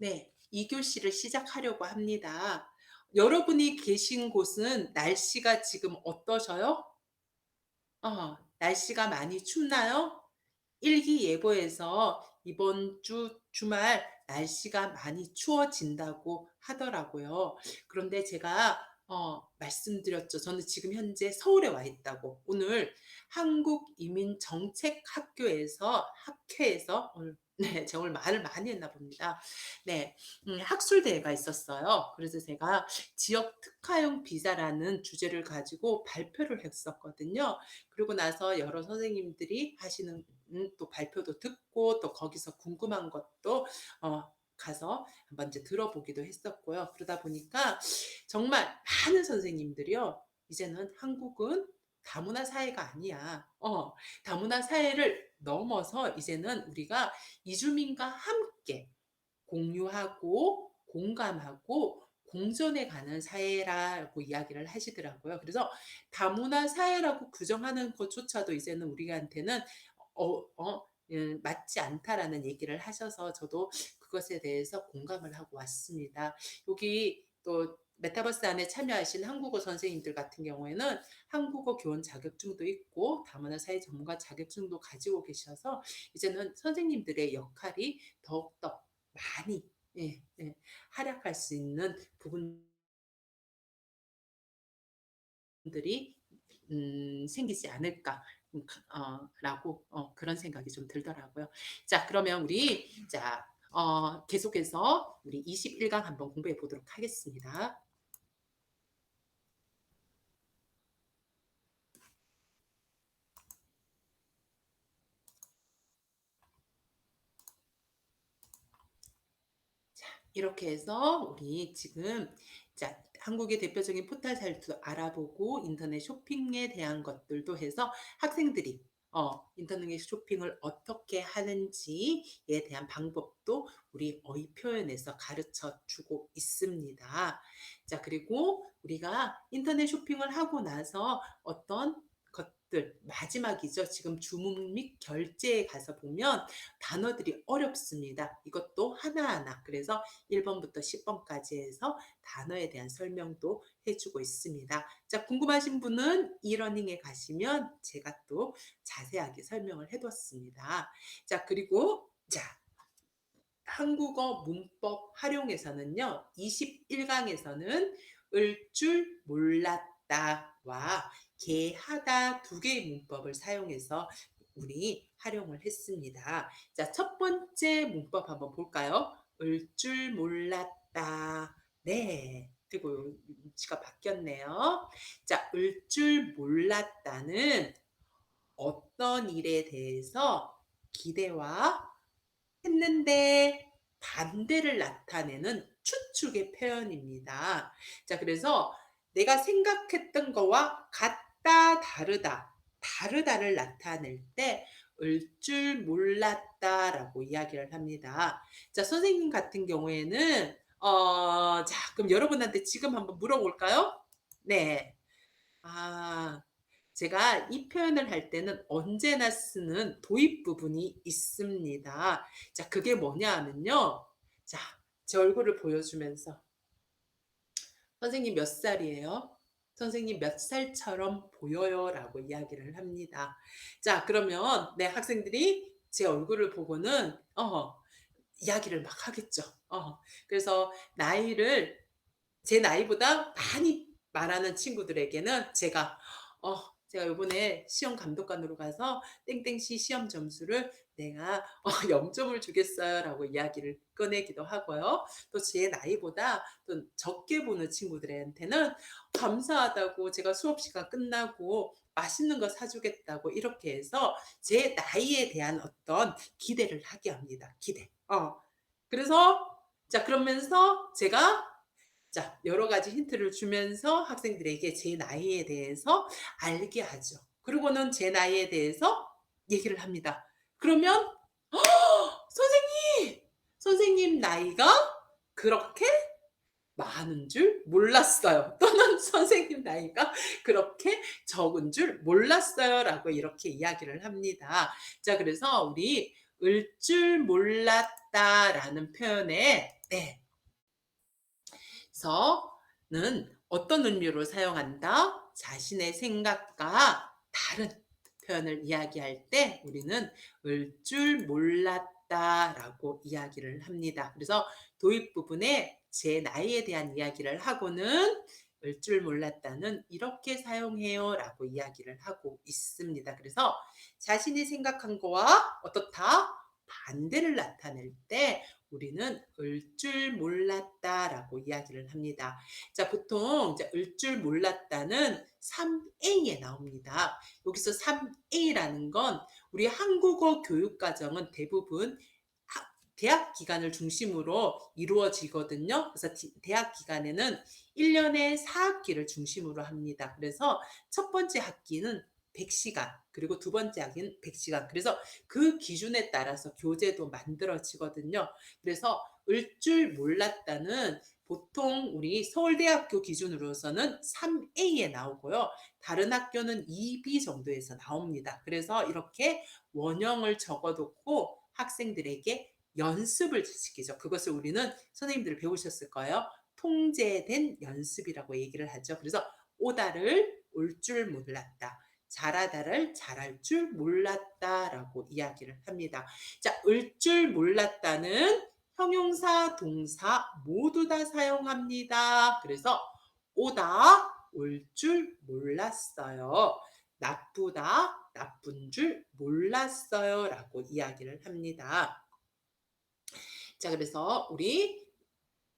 네, 2교시를 시작하려고 합니다. 여러분이 계신 곳은 날씨가 지금 어떠셔요? 날씨가 많이 춥나요? 일기예보에서 이번 주 주말 날씨가 많이 추워진다고 하더라고요. 그런데 제가 말씀드렸죠. 저는 지금 현재 서울에 와 있다고. 오늘 한국이민정책학교에서 학회에서 오늘 네, 제가 오늘 말을 많이 했나 봅니다. 네, 학술대회가 있었어요. 그래서 제가 지역 특화형 비자라는 주제를 가지고 발표를 했었거든요. 그리고 나서 여러 선생님들이 하시는 또 발표도 듣고 또 거기서 궁금한 것도 가서 한번 이제 들어보기도 했었고요. 그러다 보니까 정말 많은 선생님들이요. 이제는 한국은 다문화 사회가 아니야. 다문화 사회를 넘어서 이제는 우리가 이주민과 함께 공유하고 공감하고 공존해 가는 사회라고 이야기를 하시더라고요. 그래서 다문화 사회라고 규정하는 것조차도 이제는 우리한테는 맞지 않다라는 얘기를 하셔서 저도 그것에 대해서 공감을 하고 왔습니다. 여기 또 메타버스 안에 참여하신 한국어 선생님들 같은 경우에는 한국어 교원 자격증도 있고 다문화 사회 전문가 자격증도 가지고 계셔서 이제는 선생님들의 역할이 더욱더 많이 예, 예, 활약할 수 있는 부분들이 생기지 않을까 라고 그런 생각이 좀 들더라고요. 자, 그러면 우리 자 계속해서 우리 21강 한번 공부해 보도록 하겠습니다. 이렇게 해서 우리 지금 자 한국의 대표적인 포털 사이트도 알아보고 인터넷 쇼핑에 대한 것들도 해서 학생들이 인터넷 쇼핑을 어떻게 하는지에 대한 방법도 우리 어휘 표현에서 가르쳐 주고 있습니다. 자, 그리고 우리가 인터넷 쇼핑을 하고 나서 어떤 것들 마지막이죠. 지금 주문 및 결제에 가서 보면 단어들이 어렵습니다. 이것도 하나하나 그래서 1번부터 10번까지 해서 단어에 대한 설명도 해주고 있습니다. 자, 궁금하신 분은 이러닝에 가시면 제가 또 자세하게 설명을 해뒀습니다. 자, 그리고 자, 한국어 문법 활용에서는요. 21강에서는 을 줄 몰랐다와 개하다 두 개의 문법을 사용해서 우리 활용을 했습니다. 자, 첫 번째 문법 한번 볼까요? 을 줄 몰랐다. 네. 그리고 위치가 바뀌었네요. 자, 을 줄 몰랐다는 어떤 일에 대해서 기대와 했는데 반대를 나타내는 추측의 표현입니다. 자, 그래서 내가 생각했던 거와 같다, 다르다, 다르다를 나타낼 때 을 줄 몰랐다라고 이야기를 합니다. 자, 선생님 같은 경우에는 자, 그럼 여러분한테 지금 한번 물어볼까요? 네. 아, 제가 이 표현을 할 때는 언제나 쓰는 도입 부분이 있습니다. 자, 그게 뭐냐 하면요. 자, 제 얼굴을 보여주면서 선생님 몇 살이에요? 선생님 몇 살처럼 보여요? 라고 이야기를 합니다. 자, 그러면 내 학생들이 제 얼굴을 보고는 이야기를 막 하겠죠. 그래서 나이를 제 나이보다 많이 말하는 친구들에게는 어 제가 요번에 시험 감독관으로 가서 땡땡시 시험 점수를 내가 0점을 주겠어요라고 이야기를 꺼내기도 하고요. 또 제 나이보다 또 적게 보는 친구들한테는 감사하다고 제가 수업 시간 끝나고 맛있는 거 사주겠다고 이렇게 해서 제 나이에 대한 어떤 기대를 하게 합니다. 기대. 그래서 자, 그러면서 제가 자, 여러 가지 힌트를 주면서 학생들에게 제 나이에 대해서 알게 하죠. 그리고는 제 나이에 대해서 얘기를 합니다. 그러면 선생님, 선생님 나이가 그렇게 많은 줄 몰랐어요. 또는 선생님 나이가 그렇게 적은 줄 몰랐어요라고 이렇게 이야기를 합니다. 자, 그래서 우리 을 줄 몰랐다라는 표현에 네. 서는 어떤 의미로 사용한다? 자신의 생각과 다른 표현을 이야기할 때 우리는 을 줄 몰랐다라고 이야기를 합니다. 그래서 도입 부분에 제 나이에 대한 이야기를 하고는 을 줄 몰랐다는 이렇게 사용해요라고 이야기를 하고 있습니다. 그래서 자신이 생각한 거와 어떻다? 반대를 나타낼 때 우리는 을 줄 몰랐다라고 이야기를 합니다. 자, 보통 이제 을 줄 몰랐다는 3A에 나옵니다. 여기서 3A라는 건 우리 한국어 교육 과정은 대부분 대학 기간을 중심으로 이루어지거든요. 그래서 대학 기간에는 1년에 4학기를 중심으로 합니다. 그래서 첫 번째 학기는 100시간, 그리고 두 번째 학기는 100시간. 그래서 그 기준에 따라서 교재도 만들어지거든요. 그래서 을 줄 몰랐다는 보통 우리 서울대학교 기준으로서는 3A에 나오고요. 다른 학교는 2B 정도에서 나옵니다. 그래서 이렇게 원형을 적어놓고 학생들에게 연습을 시키죠. 그것을 우리는 선생님들 배우셨을 거예요. 통제된 연습이라고 얘기를 하죠. 그래서 오다를 올 줄 몰랐다. 잘하다를 잘할 줄 몰랐다라고 이야기를 합니다. 자, 을 줄 몰랐다는 형용사, 동사 모두 다 사용합니다. 그래서 오다, 올 줄 몰랐어요. 나쁘다, 나쁜 줄 몰랐어요. 라고 이야기를 합니다. 자, 그래서 우리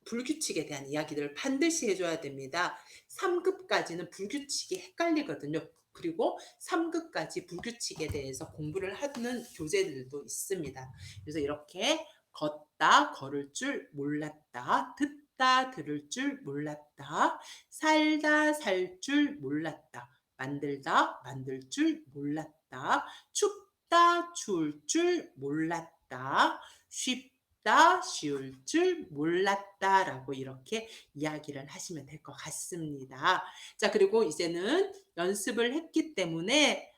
불규칙에 대한 이야기들을 반드시 해줘야 됩니다. 3급까지는 불규칙이 헷갈리거든요. 그리고 3급까지 불규칙에 대해서 공부를 하는 교재들도 있습니다. 그래서 이렇게 걷다, 걸을 줄 몰랐다. 듣다, 들을 줄 몰랐다. 살다, 살 줄 몰랐다. 만들다, 만들 줄 몰랐다. 춥다, 추울 줄 몰랐다. 쉽다, 쉬울 줄 몰랐다라고 이렇게 이야기를 하시면 될 것 같습니다. 자, 그리고 이제는 연습을 했기 때문에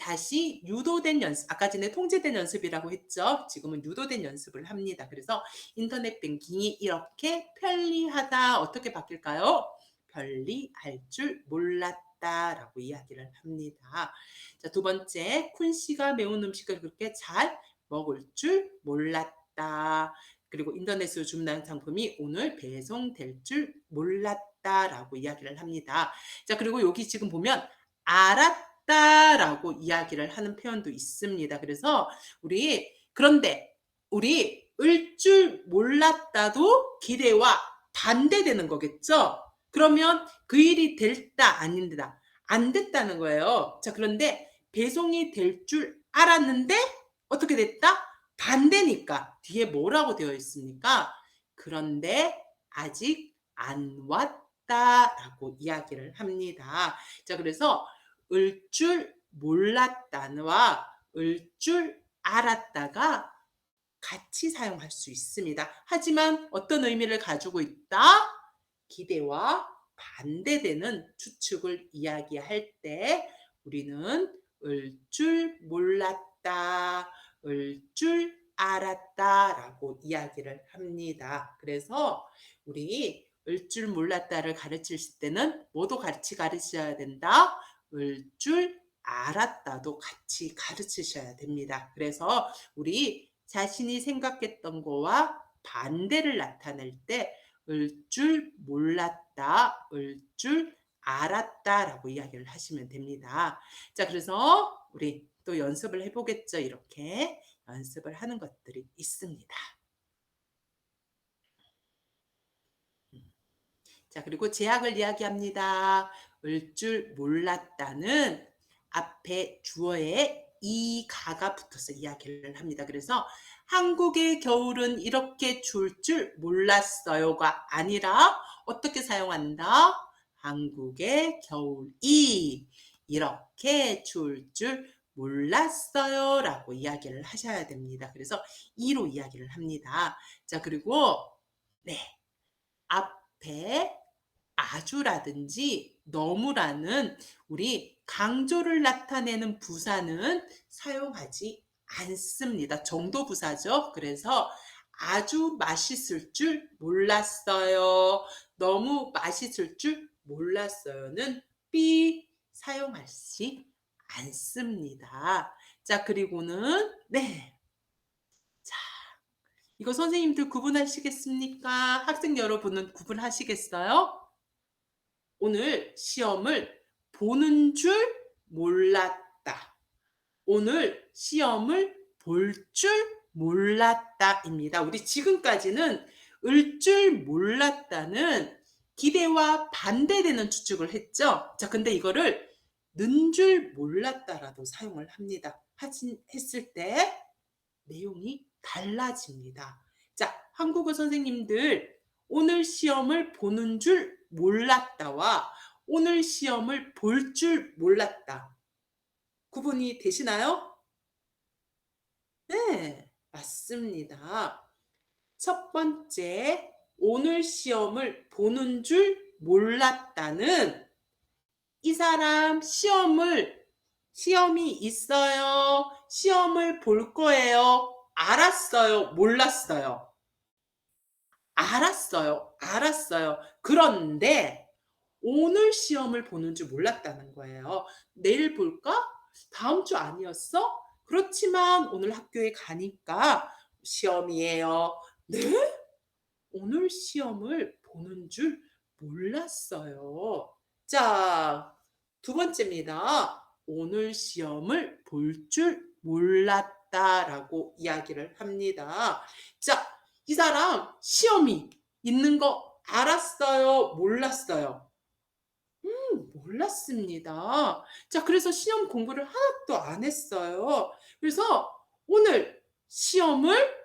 다시 유도된 연습, 아까 전에 통제된 연습이라고 했죠. 지금은 유도된 연습을 합니다. 그래서 인터넷 뱅킹이 이렇게 편리하다 어떻게 바뀔까요? 편리할 줄 몰랐다라고 이야기를 합니다. 자, 두 번째, 쿤 씨가 매운 음식을 그렇게 잘 먹을 줄 몰랐다. 그리고 인터넷으로 주문한 상품이 오늘 배송될 줄 몰랐다라고 이야기를 합니다. 자, 그리고 여기 지금 보면 알았다라고 이야기를 하는 표현도 있습니다. 그래서 그런데 우리 을 줄 몰랐다도 기대와 반대되는 거겠죠? 그러면 그 일이 됐다, 아닌다, 안 됐다는 거예요. 자, 그런데 배송이 될 줄 알았는데 어떻게 됐다? 반대니까 뒤에 뭐라고 되어 있습니까? 그런데 아직 안 왔다라고 이야기를 합니다. 자, 그래서 을 줄 몰랐다와 을 줄 알았다가 같이 사용할 수 있습니다. 하지만 어떤 의미를 가지고 있다? 기대와 반대되는 추측을 이야기할 때 우리는 을 줄 몰랐다, 을 줄 알았다라고 이야기를 합니다. 그래서 우리 을 줄 몰랐다를 가르칠 때는 뭐도 같이 가르쳐야 된다? 을 줄 알았다도 같이 가르치셔야 됩니다. 그래서 우리 자신이 생각했던 거와 반대를 나타낼 때 을 줄 몰랐다, 을 줄 알았다라고 이야기를 하시면 됩니다. 자, 그래서 우리 또 연습을 해보겠죠. 이렇게 연습을 하는 것들이 있습니다. 자, 그리고 제약을 이야기합니다. 을 줄 몰랐다는 앞에 주어에 이가가 붙어서 이야기를 합니다. 그래서 한국의 겨울은 이렇게 추울 줄 몰랐어요가 아니라 어떻게 사용한다? 한국의 겨울이 이렇게 추울 줄 몰랐어요 라고 이야기를 하셔야 됩니다. 그래서 이로 이야기를 합니다. 자, 그리고 네, 앞에 아주라든지 너무라는 우리 강조를 나타내는 부사는 사용하지 않습니다. 정도 부사죠. 그래서 아주 맛있을 줄 몰랐어요. 너무 맛있을 줄 몰랐어요는 be 사용하지 않습니다. 자, 그리고는 네. 자, 이거 선생님들 구분하시겠습니까? 학생 여러분은 구분하시겠어요? 오늘 시험을 보는 줄 몰랐다. 오늘 시험을 볼 줄 몰랐다입니다. 우리 지금까지는 을 줄 몰랐다는 기대와 반대되는 추측을 했죠. 자, 근데 이거를 는 줄 몰랐다라도 사용을 합니다. 했을 때 내용이 달라집니다. 자, 한국어 선생님들, 오늘 시험을 보는 줄 몰랐다와 오늘 시험을 볼 줄 몰랐다. 구분이 되시나요? 네, 맞습니다. 첫 번째, 오늘 시험을 보는 줄 몰랐다는 이 사람 시험이 있어요. 시험을 볼 거예요. 알았어요. 몰랐어요. 알았어요. 그런데 오늘 시험을 보는 줄 몰랐다는 거예요. 내일 볼까? 다음 주 아니었어? 그렇지만 오늘 학교에 가니까 시험이에요. 네? 오늘 시험을 보는 줄 몰랐어요. 자, 두 번째입니다. 오늘 시험을 볼 줄 몰랐다라고 이야기를 합니다. 자, 이 사람 시험이 있는 거 알았어요? 몰랐어요? 몰랐습니다. 자, 그래서 시험 공부를 하나도 안 했어요. 그래서 오늘 시험을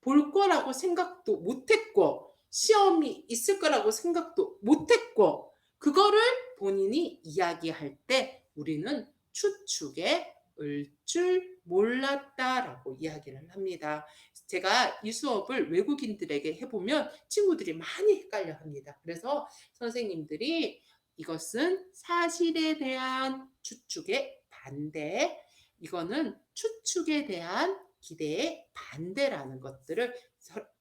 볼 거라고 생각도 못 했고, 시험이 있을 거라고 생각도 못 했고, 그거를 본인이 이야기할 때 우리는 추측에 을 줄 몰랐다라고 이야기를 합니다. 제가 이 수업을 외국인들에게 해보면 친구들이 많이 헷갈려 합니다. 그래서 선생님들이 이것은 사실에 대한 추측의 반대, 이거는 추측에 대한 기대의 반대라는 것들을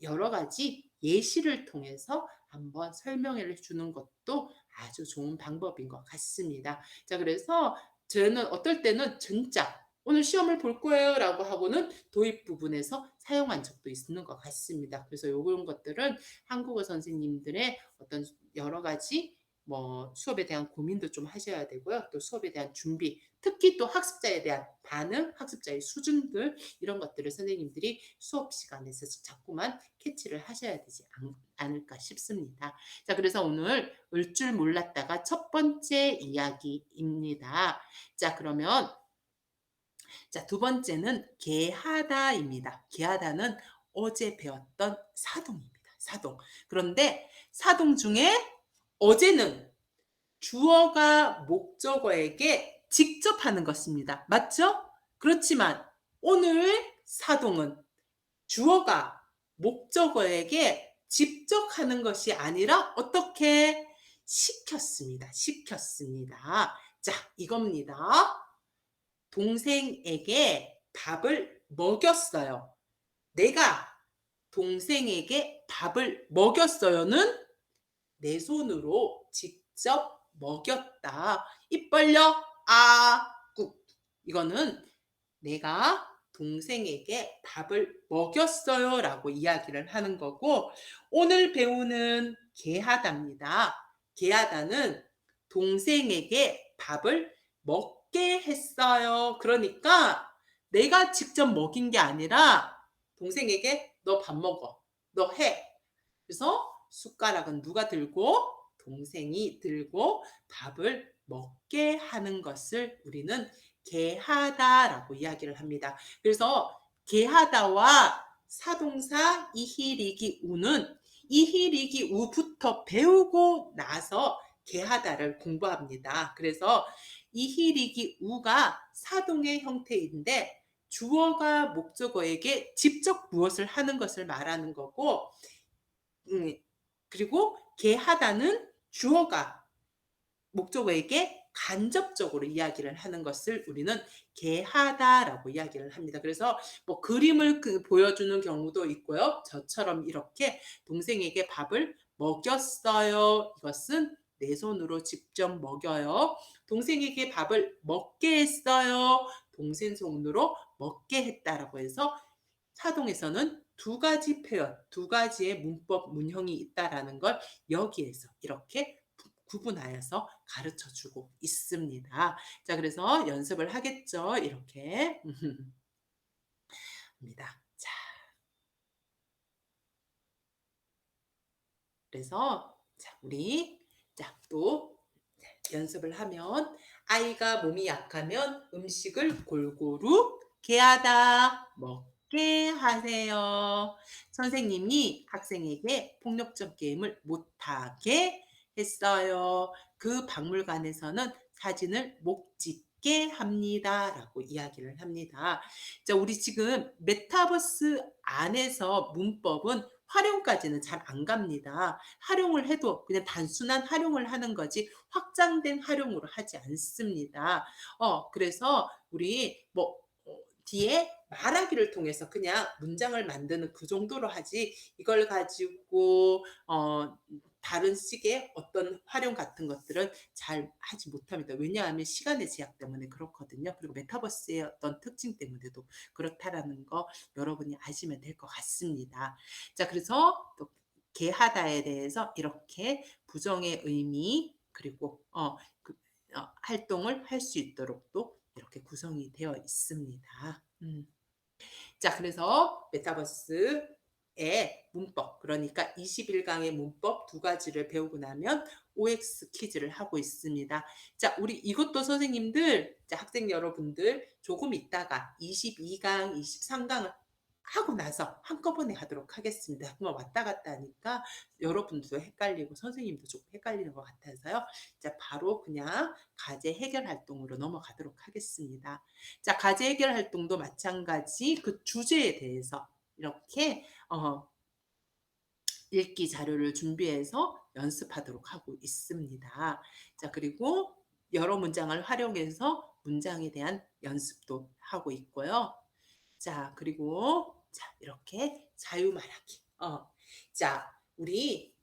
여러 가지 예시를 통해서 한번 설명해 주는 것도 아주 좋은 방법인 것 같습니다. 자, 그래서 저는 어떨 때는 진짜 오늘 시험을 볼 거예요 라고 하고는 도입 부분에서 사용한 적도 있는 것 같습니다. 그래서 이런 것들은 한국어 선생님들의 어떤 여러 가지 수업에 대한 고민도 좀 하셔야 되고요. 또 수업에 대한 준비, 특히 또 학습자에 대한 반응, 학습자의 수준들 이런 것들을 선생님들이 수업 시간에서 자꾸만 캐치를 하셔야 되지 않을까 싶습니다. 자, 그래서 오늘 을 줄 몰랐다가 첫 번째 이야기입니다. 자, 그러면 두 번째는 개하다입니다. 개하다는 어제 배웠던 사동입니다. 사동. 그런데 사동 중에 어제는 주어가 목적어에게 직접 하는 것입니다. 맞죠? 그렇지만 오늘 사동은 주어가 목적어에게 직접 하는 것이 아니라 어떻게 시켰습니다. 자, 이겁니다. 동생에게 밥을 먹였어요. 내가 동생에게 밥을 먹였어요는 내 손으로 직접 먹였다. 입 벌려 꾹. 이거는 내가 동생에게 밥을 먹였어요 라고 이야기를 하는 거고, 오늘 배우는 개하다입니다. 개하다는 동생에게 밥을 먹게 했어요. 그러니까 내가 직접 먹인 게 아니라 동생에게 너 밥 먹어, 너 해. 그래서 숟가락은 누가 들고? 동생이 들고 밥을 먹게 하는 것을 우리는 개하다라고 이야기를 합니다. 그래서 개하다와 사동사 이히리기 우는 이히리기 우부터 배우고 나서 개하다를 공부합니다. 그래서 이히리기 우가 사동의 형태인데 주어가 목적어에게 직접 무엇을 하는 것을 말하는 거고, 그리고 개하다는 주어가 목적어에게 간접적으로 이야기를 하는 것을 우리는 개하다라고 이야기를 합니다. 그래서 뭐 그림을 보여주는 경우도 있고요. 저처럼 이렇게 동생에게 밥을 먹였어요. 이것은 내 손으로 직접 먹여요. 동생에게 밥을 먹게 했어요. 동생 손으로 먹게 했다라고 해서 사동에서는 두 가지 표현, 두 가지의 문법, 문형이 있다라는 걸 여기에서 이렇게 구분하여서 가르쳐 주고 있습니다. 자, 그래서 연습을 하겠죠. 이렇게. 입니다. 자, 그래서 자, 우리 또 연습을 하면 아이가 몸이 약하면 음식을 골고루 개하다 먹게 하세요. 선생님이 학생에게 폭력적 게임을 못하게 했어요. 그 박물관에서는 사진을 못 찍게 합니다라고 이야기를 합니다. 자, 우리 지금 메타버스 안에서 문법은 활용까지는 잘 안 갑니다. 활용을 해도 그냥 단순한 활용을 하는 거지 확장된 활용으로 하지 않습니다. 그래서 우리 뭐 뒤에 말하기를 통해서 그냥 문장을 만드는 그 정도로 하지 이걸 가지고 다른 식의 어떤 활용 같은 것들은 잘 하지 못합니다. 왜냐하면 시간의 제약 때문에 그렇거든요. 그리고 메타버스의 어떤 특징 때문에도 그렇다라는 거 여러분이 아시면 될 것 같습니다. 자, 그래서 또 개하다에 대해서 이렇게 부정의 의미 그리고 활동을 할 수 있도록 또 이렇게 구성이 되어 있습니다. 자, 그래서 메타버스의 문법, 그러니까 21강의 문법 두 가지를 배우고 나면 OX 퀴즈를 하고 있습니다. 자, 우리 이것도 선생님들, 자, 학생 여러분들 조금 있다가 22강, 23강을 하고 나서 한꺼번에 하도록 하겠습니다. 그만 왔다 갔다 하니까 여러분들도 헷갈리고 선생님도 조금 헷갈리는 것 같아서요. 자, 바로 그냥 과제 해결 활동으로 넘어가도록 하겠습니다. 자, 과제 해결 활동도 마찬가지 그 주제에 대해서 이렇게 읽기 자료를 준비해서 연습하도록 하고 있습니다. 자, 그리고 여러 문장을 활용해서 문장에 대한 연습도 하고 있고요. 자, 그리고 자, 이렇게 자유 말하기. 자, 우리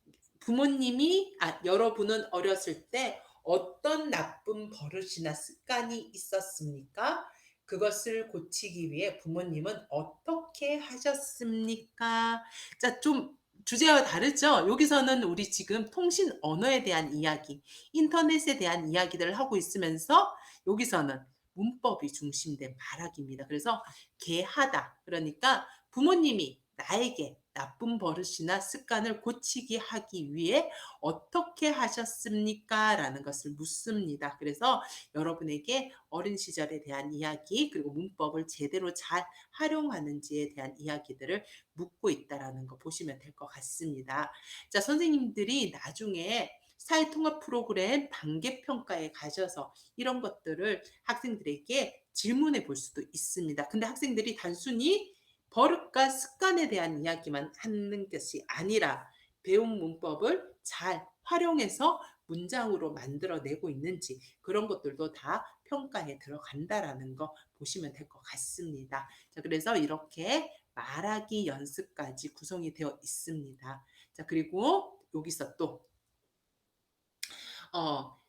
부모님이 여러분은 어렸을 때 어떤 나쁜 버릇이나 습관이 있었습니까? 그것을 고치기 위해 부모님은 어떻게 하셨습니까? 자, 좀 주제와 다르죠? 여기서는 우리 지금 통신 언어에 대한 이야기, 인터넷에 대한 이야기들을 하고 있으면서 여기서는 문법이 중심된 말하기입니다. 그래서 개하다. 그러니까 부모님이 나에게 나쁜 버릇이나 습관을 고치게 하기 위해 어떻게 하셨습니까? 라는 것을 묻습니다. 그래서 여러분에게 어린 시절에 대한 이야기 그리고 문법을 제대로 잘 활용하는지에 대한 이야기들을 묻고 있다라는 거 보시면 될 것 같습니다. 자, 선생님들이 나중에 사회통합 프로그램 단계평가에 가셔서 이런 것들을 학생들에게 질문해 볼 수도 있습니다. 근데 학생들이 단순히 버릇과 습관에 대한 이야기만 하는 것이 아니라 배운 문법을 잘 활용해서 문장으로 만들어내고 있는지 그런 것들도 다 평가에 들어간다라는 거 보시면 될 것 같습니다. 자, 그래서 이렇게 말하기 연습까지 구성이 되어 있습니다. 자, 그리고 여기서 또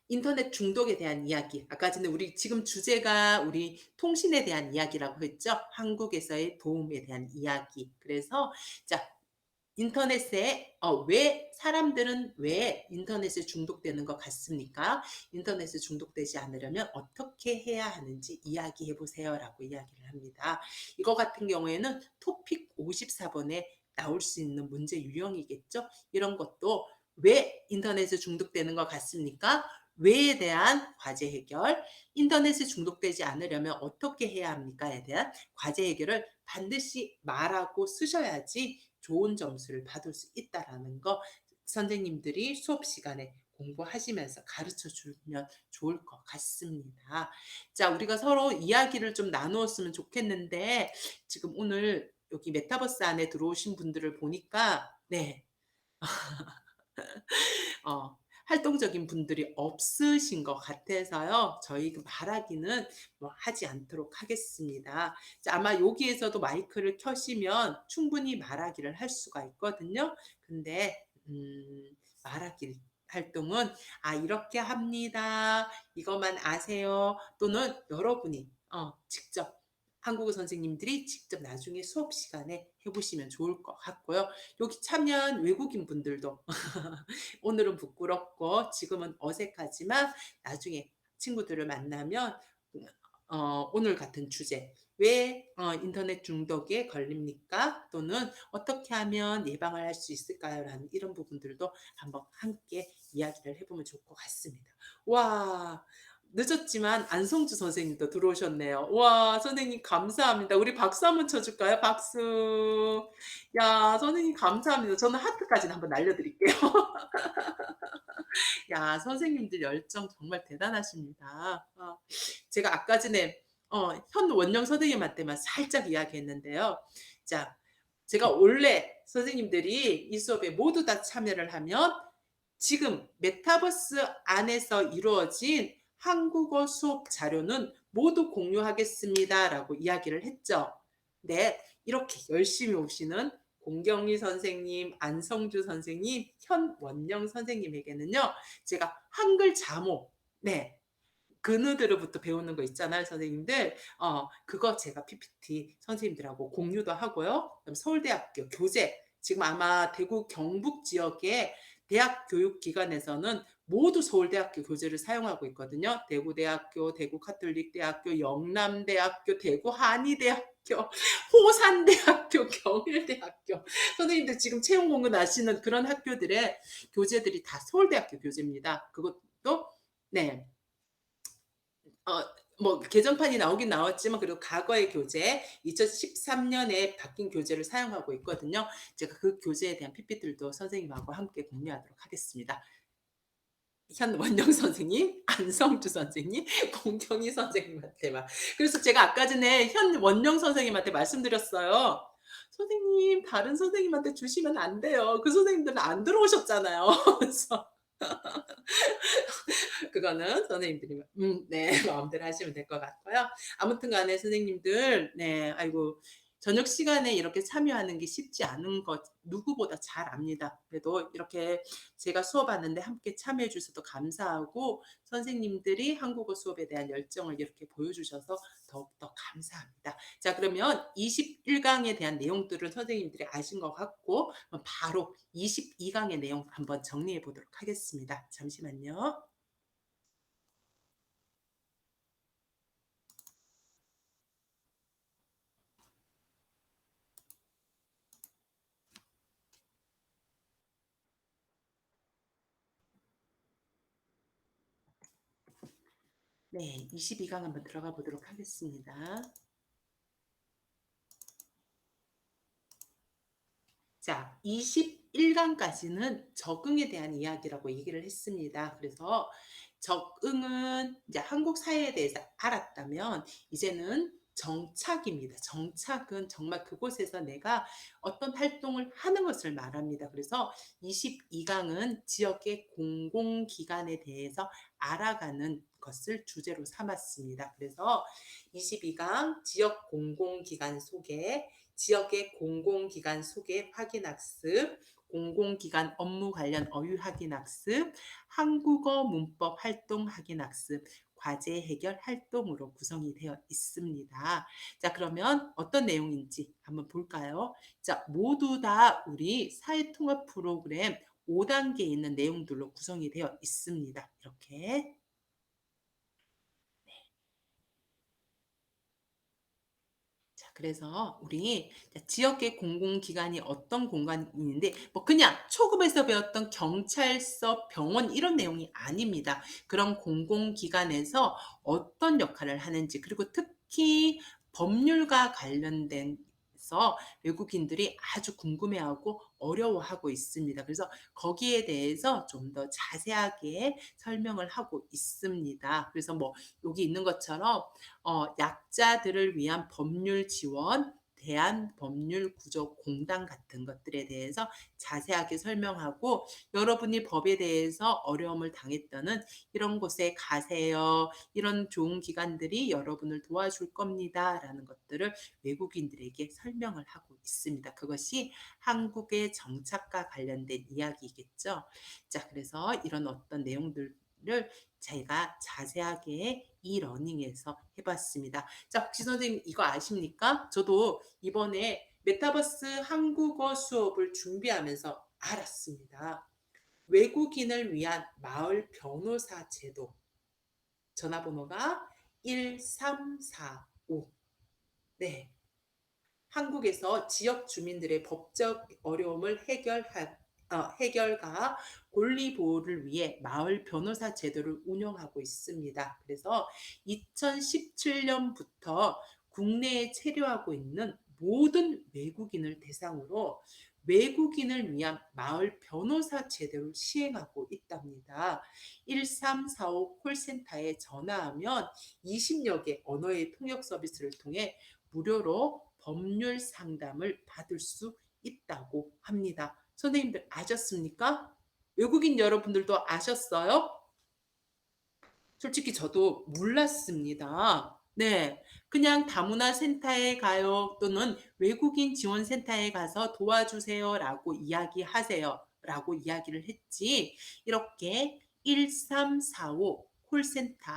인터넷 중독에 대한 이야기. 아까 전에 우리 지금 주제가 우리 통신에 대한 이야기라고 했죠. 한국에서의 도움에 대한 이야기. 그래서 자, 인터넷에 왜 사람들은 왜 인터넷에 중독되는 것 같습니까? 인터넷에 중독되지 않으려면 어떻게 해야 하는지 이야기해 보세요라고 이야기를 합니다. 이거 같은 경우에는 토픽 54번에 나올 수 있는 문제 유형이겠죠. 이런 것도 왜 인터넷에 중독되는 것 같습니까? 왜에 대한 과제 해결, 인터넷에 중독되지 않으려면 어떻게 해야 합니까에 대한 과제 해결을 반드시 말하고 쓰셔야지 좋은 점수를 받을 수 있다라는 거 선생님들이 수업 시간에 공부하시면서 가르쳐 주면 좋을 것 같습니다. 자, 우리가 서로 이야기를 좀 나누었으면 좋겠는데 지금 오늘 여기 메타버스 안에 들어오신 분들을 보니까 네. 어, 활동적인 분들이 없으신 것 같아서요. 저희 그 말하기는 뭐 하지 않도록 하겠습니다. 이제 아마 여기에서도 마이크를 켜시면 충분히 말하기를 할 수가 있거든요. 근데 말하기 활동은 "아 이렇게 합니다. 이것만 아세요." 또는 여러분이 직접 한국어 선생님들이 직접 나중에 수업 시간에 해 보시면 좋을 것 같고요. 여기 참여한 외국인 분들도 오늘은 부끄럽고 지금은 어색하지만 나중에 친구들을 만나면 오늘 같은 주제 "왜 인터넷 중독에 걸립니까?" 또는 "어떻게 하면 예방을 할 수 있을까요?"라는 이런 부분들도 한번 함께 이야기를 해 보면 좋을 것 같습니다. 와. 늦었지만 안성주 선생님도 들어오셨네요. 와 선생님 감사합니다. 우리 박수 한번 쳐 줄까요? 박수. 야 선생님 감사합니다. 저는 하트까지는 한번 날려 드릴게요. 야 선생님들 열정 정말 대단하십니다. 제가 아까 전에 현원영 선생님한테만 살짝 이야기했는데요. 자 제가 원래 선생님들이 이 수업에 모두 다 참여를 하면 지금 메타버스 안에서 이루어진 한국어 수업 자료는 모두 공유하겠습니다라고 이야기를 했죠. 네. 이렇게 열심히 오시는 공경희 선생님, 안성주 선생님, 현원영 선생님에게는요. 제가 한글 자모 네. 그누드르부터 배우는 거 있잖아요, 선생님들. 그거 제가 PPT 선생님들하고 공유도 하고요. 그다음에 서울대학교 교재 지금 아마 대구 경북 지역의 대학 교육기관에서는 모두 서울대학교 교재를 사용하고 있거든요. 대구대학교, 대구카톨릭대학교, 영남대학교, 대구한의대학교, 호산대학교, 경일대학교. 선생님들 지금 채용 공고나시는 그런 학교들의 교재들이 다 서울대학교 교재입니다. 그것도 네. 어 뭐 개정판이 나오긴 나왔지만 그래도 과거의 교재 2013년에 바뀐 교재를 사용하고 있거든요. 제가 그 교재에 대한 PPT들도 선생님하고 함께 공유하도록 하겠습니다. 현원영 선생님, 안성주 선생님, 공경희 선생님한테만. 그래서 제가 아까 전에 현원영 선생님한테 말씀드렸어요. "선생님 다른 선생님한테 주시면 안 돼요. 그 선생님들은 안 들어오셨잖아요." 그래서 그거는 선생님들이 네 마음대로 하시면 될 것 같고요. 아무튼 간에 선생님들 네 아이고 저녁 시간에 이렇게 참여하는 게 쉽지 않은 것 누구보다 잘 압니다. 그래도 이렇게 제가 수업하는데 함께 참여해 주셔서 감사하고 선생님들이 한국어 수업에 대한 열정을 이렇게 보여주셔서 더욱더 감사합니다. 자 그러면 21 강에 대한 내용들은 선생님들이 아신 것 같고 바로 22 강의 내용 한번 정리해 보도록 하겠습니다. 잠시만요. 네. 22강 한번 들어가 보도록 하겠습니다. 자 21 강까지는 적응에 대한 이야기라고 얘기를 했습니다. 그래서 적응은 이제 한국 사회에 대해서 알았다면 이제는 정착입니다. 정착은 정말 그곳에서 내가 어떤 활동을 하는 것을 말합니다. 그래서 22 강은 지역의 공공기관에 대해서 알아가는 것을 주제로 삼았습니다. 그래서 22강 지역 공공기관 소개, 지역의 공공기관 소개 확인 학습, 공공기관 업무 관련 어휘 확인 학습, 한국어 문법 활동 확인 학습, 과제 해결 활동으로 구성이 되어 있습니다. 자, 그러면 어떤 내용인지 한번 볼까요? 자, 모두 다 우리 사회통합 프로그램 5단계에 있는 내용들로 구성이 되어 있습니다. 이렇게. 자, 그래서 우리 지역의 공공기관이 어떤 공간인데 뭐 그냥 초급에서 배웠던 경찰서, 병원 이런 내용이 아닙니다. 그런 공공기관에서 어떤 역할을 하는지 그리고 특히 법률과 관련된 서 외국인들이 아주 궁금해하고 어려워하고 있습니다. 그래서 거기에 대해서 좀 더 자세하게 설명을 하고 있습니다. 그래서 뭐 여기 있는 것처럼 약자들을 위한 법률 지원, 대한법률구조공단 같은 것들에 대해서 자세하게 설명하고 여러분이 법에 대해서 어려움을 당했다는 "이런 곳에 가세요. 이런 좋은 기관들이 여러분을 도와줄 겁니다."라는 것들을 외국인들에게 설명을 하고 있습니다. 그것이 한국의 정착과 관련된 이야기겠죠. 자, 그래서 이런 어떤 내용들을 제가 자세하게 이 러닝에서 해 봤습니다. 자, 혹시 선생님 이거 아십니까? 저도 이번에 메타버스 한국어 수업을 준비하면서 알았습니다. 외국인을 위한 마을 변호사 제도. 전화번호가 1345. 네. 한국에서 지역 주민들의 법적 어려움을 해결과 권리 보호를 위해 마을 변호사 제도를 운영하고 있습니다. 그래서 2017년부터 국내에 체류하고 있는 모든 외국인을 대상으로 외국인을 위한 마을 변호사 제도를 시행하고 있답니다. 1345 콜센터에 전화하면 20여 개 언어의 통역 서비스를 통해 무료로 법률 상담을 받을 수 있다고 합니다. 선생님들 아셨습니까? 외국인 여러분들도 아셨어요? 솔직히 저도 몰랐습니다. 네. 그냥 다문화 센터에 가요 또는 외국인 지원 센터에 가서 도와주세요라고 이야기하세요. 라고 이야기를 했지. 이렇게 1345 콜센터,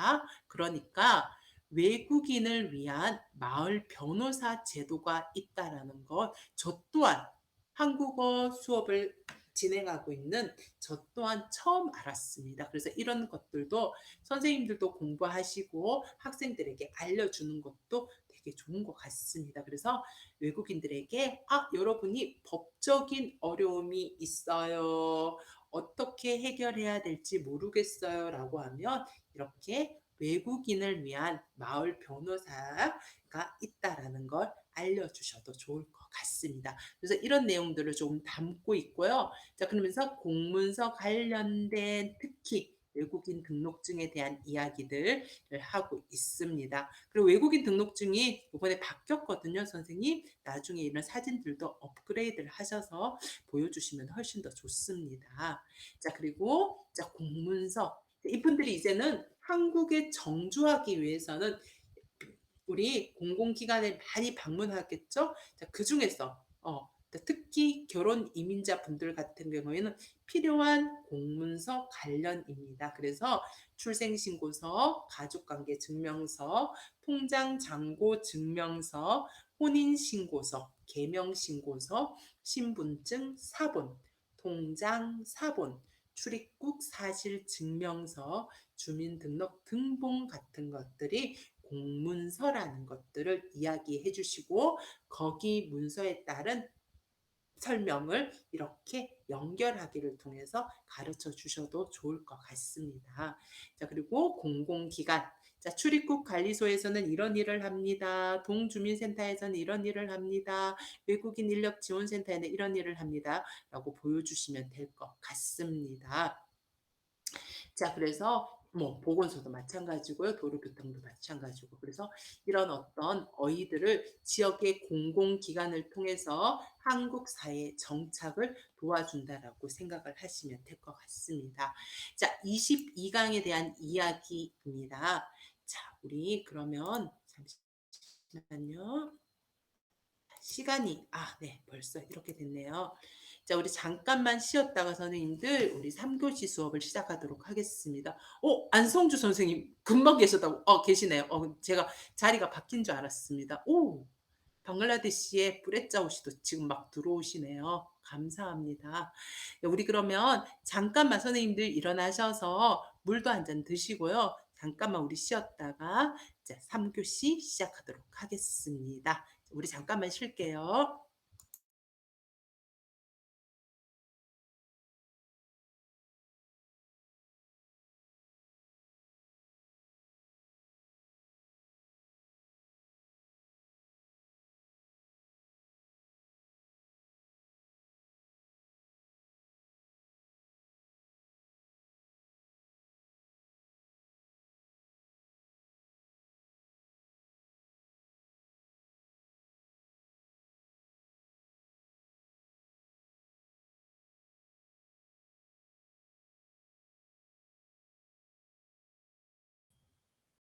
그러니까 외국인을 위한 마을 변호사 제도가 있다라는 것, 저 또한 한국어 수업을 진행하고 있는 저 또한 처음 알았습니다. 그래서 이런 것들도 선생님들도 공부하시고 학생들에게 알려주는 것도 되게 좋은 것 같습니다. 그래서 외국인들에게 여러분이 법적인 어려움이 있어요. 어떻게 해결해야 될지 모르겠어요. 라고 하면 이렇게 외국인을 위한 마을 변호사가 있다라는 걸 알려주셔도 좋을 것 같습니다. 그래서 이런 내용들을 좀 담고 있고요. 자, 그러면서 공문서 관련된 특히 외국인 등록증에 대한 이야기들을 하고 있습니다. 그리고 외국인 등록증이 이번에 바뀌었거든요, 선생님. 나중에 이런 사진들도 업그레이드를 하셔서 보여주시면 훨씬 더 좋습니다. 자, 그리고 자, 공문서. 이분들이 이제는 한국에 정주하기 위해서는 우리 공공기관에 많이 방문하겠죠? 자, 그중에서 특히 결혼 이민자 분들 같은 경우에는 필요한 공문서 관련입니다. 그래서 출생신고서, 가족관계 증명서, 통장 잔고 증명서, 혼인신고서, 개명신고서, 신분증 사본, 통장 사본, 출입국 사실 증명서, 주민등록 등본 같은 것들이 공문서라는 것들을 이야기해 주시고 거기 문서에 따른 설명을 이렇게 연결하기를 통해서 가르쳐 주셔도 좋을 것 같습니다. 자, 그리고 공공기관. 자, 출입국 관리소에서는 이런 일을 합니다. 동주민센터에서는 이런 일을 합니다. 외국인 인력 지원센터에는 이런 일을 합니다. 라고 보여주시면 될 것 같습니다. 자, 그래서 뭐 보건소도 마찬가지고요. 도로교통도 마찬가지고. 그래서 이런 어떤 어휘들을 지역의 공공기관을 통해서 한국 사회의 정착을 도와준다라고 생각을 하시면 될 것 같습니다. 자, 22강에 대한 이야기입니다. 자, 우리 그러면 잠시만요. 시간이 네, 벌써 이렇게 됐네요. 자, 우리 잠깐만 쉬었다가 선생님들 우리 3교시 수업을 시작하도록 하겠습니다. 안성주 선생님 금방 계셨다고 계시네요. 제가 자리가 바뀐 줄 알았습니다. 방글라데시의 뿌레짜오시도 지금 막 들어오시네요. 감사합니다. 네, 우리 그러면 잠깐만 선생님들 일어나셔서 물도 한 잔 드시고요. 잠깐만 우리 쉬었다가 이제 3교시 시작하도록 하겠습니다. 우리 잠깐만 쉴게요.